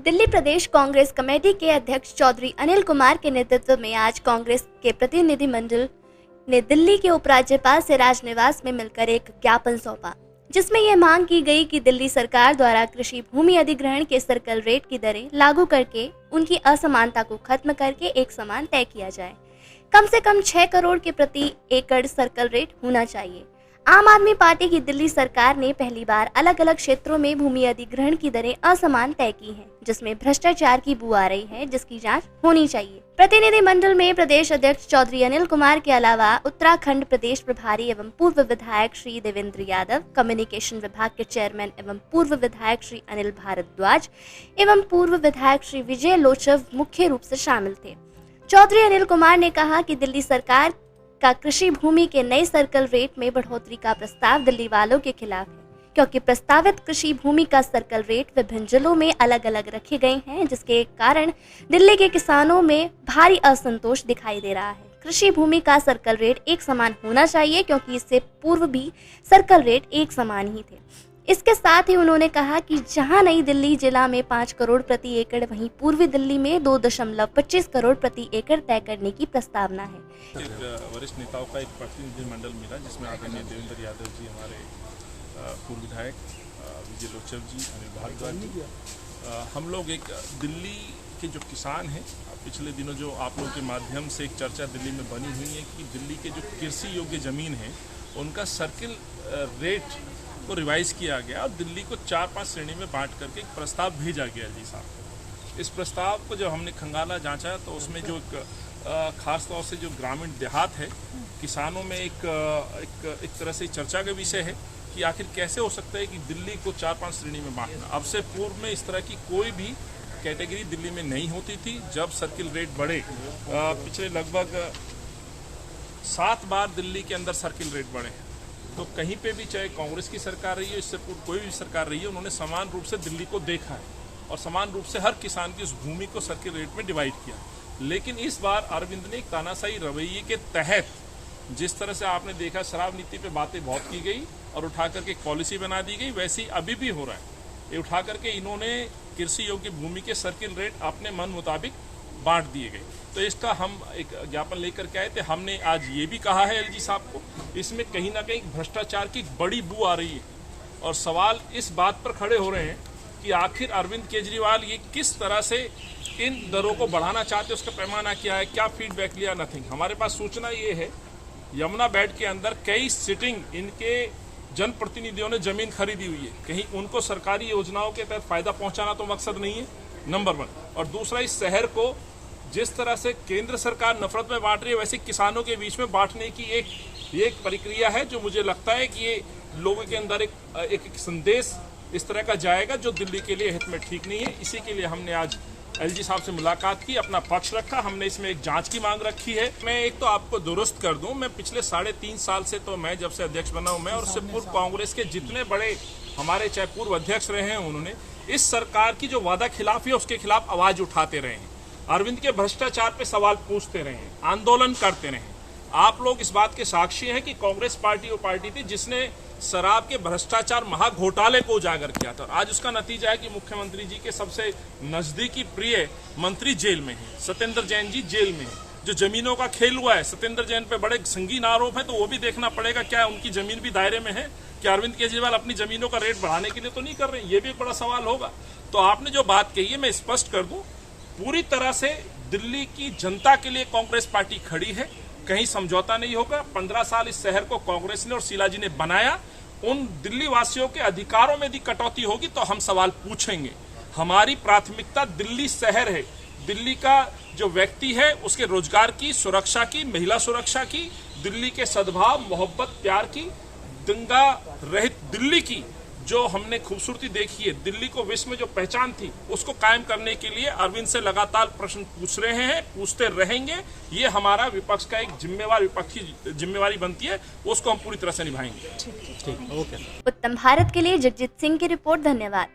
दिल्ली प्रदेश Congress committee के अध्यक्ष चौधरी अनिल कुमार के नेतृत्व में आज कांग्रेस के प्रतिनिधिमंडल ने दिल्ली के उपराज्यपाल से राजनिवास में मिलकर एक ज्ञापन सौंपा, जिसमें यह मांग की गई कि दिल्ली सरकार द्वारा कृषि भूमि अधिग्रहण के सर्कल रेट की दरें लागू करके उनकी असमानता को खत्म करके एक समान तय किया जाए। कम से कम 6 करोड़ के प्रति एकड़ सर्कल रेट होना चाहिए। आम आदमी पार्टी की दिल्ली सरकार ने पहली बार अलग अलग क्षेत्रों में भूमि अधिग्रहण की दरें असमान तय की हैं, जिसमें भ्रष्टाचार की बू आ रही है, जिसकी जांच होनी चाहिए। प्रतिनिधिमंडल में प्रदेश अध्यक्ष चौधरी अनिल कुमार के अलावा उत्तराखंड प्रदेश प्रभारी एवं पूर्व विधायक श्री देवेंद्र यादव, कम्युनिकेशन विभाग के चेयरमैन एवं पूर्व विधायक श्री अनिल भारद्वाज एवं पूर्व विधायक श्री विजय लोचव मुख्य रूप से शामिल थे। चौधरी अनिल कुमार ने कहा कि दिल्ली सरकार का कृषि भूमि के नए सर्कल रेट में बढ़ोतरी का प्रस्ताव दिल्ली वालों के खिलाफ है, क्योंकि प्रस्तावित कृषि भूमि का सर्कल रेट विभिन्न जिलों में अलग अलग रखे गए हैं, जिसके कारण दिल्ली के किसानों में भारी असंतोष दिखाई दे रहा है। कृषि भूमि का सर्कल रेट एक समान होना चाहिए, क्योंकि इससे पूर्व भी सर्कल रेट एक समान ही थे। इसके साथ ही उन्होंने कहा कि जहां नई दिल्ली जिला में 5 करोड़ प्रति एकड़, वहीं पूर्वी दिल्ली में 2.25 करोड़ प्रति एकड़ तय करने की प्रस्तावना है। वरिष्ठ नेताओं का एक प्रतिनिधिमंडल मिला, जिसमें आदरणीय देवेंद्र यादव जी, हमारे पूर्व विधायक विजय लोचव जी, अनिल भारद्वाज जी, हम लोग एक दिल्ली के जो किसान हैं, पिछले दिनों जो आप लोगों के माध्यम से एक चर्चा दिल्ली में बनी हुई है कि दिल्ली के जो कृषि योग्य ज़मीन है उनका सर्किल रेट को रिवाइज किया गया और दिल्ली को 4-5 श्रेणी में बांट करके एक प्रस्ताव भेजा गया जी साहब को। इस प्रस्ताव को जब हमने खंगाला जांचा तो उसमें जो खास तौर से जो ग्रामीण देहात है, किसानों में एक तरह से चर्चा का विषय है कि आखिर कैसे हो सकता है कि दिल्ली को 4-5 श्रेणी में बांटना। अब से पूर्व में इस तरह की कोई भी कैटेगरी दिल्ली में नहीं होती थी। जब सर्किल रेट बढ़े, पिछले लगभग 7 बार दिल्ली के अंदर सर्किल रेट बढ़े, तो कहीं पे भी चाहे कांग्रेस की सरकार रही है, इससे पूर्व कोई भी सरकार रही है, उन्होंने समान रूप से दिल्ली को देखा है और समान रूप से हर किसान की उस भूमि को सर्किल रेट में डिवाइड किया। लेकिन इस बार अरविंद ने एक तानाशाही रवैये के तहत, जिस तरह से आपने देखा शराब नीति पे बातें बहुत की गई और उठा करके एक पॉलिसी बना दी गई, वैसे अभी भी हो रहा है। ये उठा करके इन्होंने कृषि योग्य भूमि के सर्किल रेट अपने मन मुताबिक बांट दिए गए। तो इसका हम एक ज्ञापन लेकर के आए थे। हमने आज ये भी कहा है एलजी साहब को, इसमें कहीं ना कहीं भ्रष्टाचार की बड़ी बू आ रही है और सवाल इस बात पर खड़े हो रहे हैं कि आखिर अरविंद केजरीवाल ये किस तरह से इन दरों को बढ़ाना चाहते हैं, उसका पैमाना क्या है, क्या फीडबैक लिया, नथिंग। हमारे पास सूचना ये है, यमुना बेड के अंदर कई सिटिंग इनके जनप्रतिनिधियों ने जमीन खरीदी हुई है। कहीं उनको सरकारी योजनाओं के तहत फायदा पहुंचाना तो मकसद नहीं है, नंबर 1। और दूसरा, इस शहर को जिस तरह से केंद्र सरकार नफरत में बांट रही है, वैसे किसानों के बीच में बांटने की एक प्रक्रिया है, जो मुझे लगता है कि ये लोगों के अंदर एक संदेश इस तरह का जाएगा जो दिल्ली के लिए हित में ठीक नहीं है। इसी के लिए हमने आज एलजी साहब से मुलाकात की, अपना पक्ष रखा। हमने इसमें एक जांच की मांग रखी है। मैं एक तो आपको दुरुस्त कर दूं, मैं पिछले 3.5 साल से, तो मैं जब से अध्यक्ष बना हूं, मैं और उससे पूर्व कांग्रेस के जितने बड़े हमारे चाहे पूर्व अध्यक्ष रहे हैं, उन्होंने इस सरकार की जो वादा खिलाफी है उसके खिलाफ आवाज उठाते रहे हैं, अरविंद के भ्रष्टाचार पे सवाल पूछते रहे हैं, आंदोलन करते रहे हैं। आप लोग इस बात के साक्षी हैं कि कांग्रेस पार्टी वो पार्टी थी जिसने शराब के भ्रष्टाचार महाघोटाले को उजागर किया था। आज उसका नतीजा है कि मुख्यमंत्री जी के सबसे नजदीकी प्रिय मंत्री जेल में है, सत्येंद्र जैन जी जेल में है। जो जमीनों का खेल हुआ है, सत्येंद्र जैन पे बड़े संगीन आरोप है, तो वो भी देखना पड़ेगा क्या उनकी जमीन भी दायरे में है, कि अरविंद केजरीवाल अपनी जमीनों का रेट बढ़ाने के लिए तो नहीं कर रहे हैं। ये भी एक बड़ा सवाल होगा। तो आपने जो बात कही है, मैं स्पष्ट कर दूं, पूरी तरह से दिल्ली की जनता के लिए कांग्रेस पार्टी खड़ी है, कहीं समझौता नहीं होगा। 15 साल इस शहर को कांग्रेस ने और शीला जी ने बनाया। उन दिल्ली वासियों के अधिकारों में यदि कटौती होगी तो हम सवाल पूछेंगे। हमारी प्राथमिकता दिल्ली शहर है, दिल्ली का जो व्यक्ति है उसके रोजगार की, सुरक्षा की, महिला सुरक्षा की, दिल्ली के सद्भाव, मोहब्बत, प्यार की, दंगा रहित दिल्ली की जो हमने खूबसूरती देखी है, दिल्ली को विश्व में जो पहचान थी, उसको कायम करने के लिए अरविंद से लगातार प्रश्न पूछ रहे हैं, पूछते रहेंगे। ये हमारा विपक्ष का एक जिम्मेवार विपक्षी जिम्मेवारी बनती है, उसको हम पूरी तरह से निभाएंगे। उत्तम भारत के लिए जगजीत सिंह की रिपोर्ट। धन्यवाद।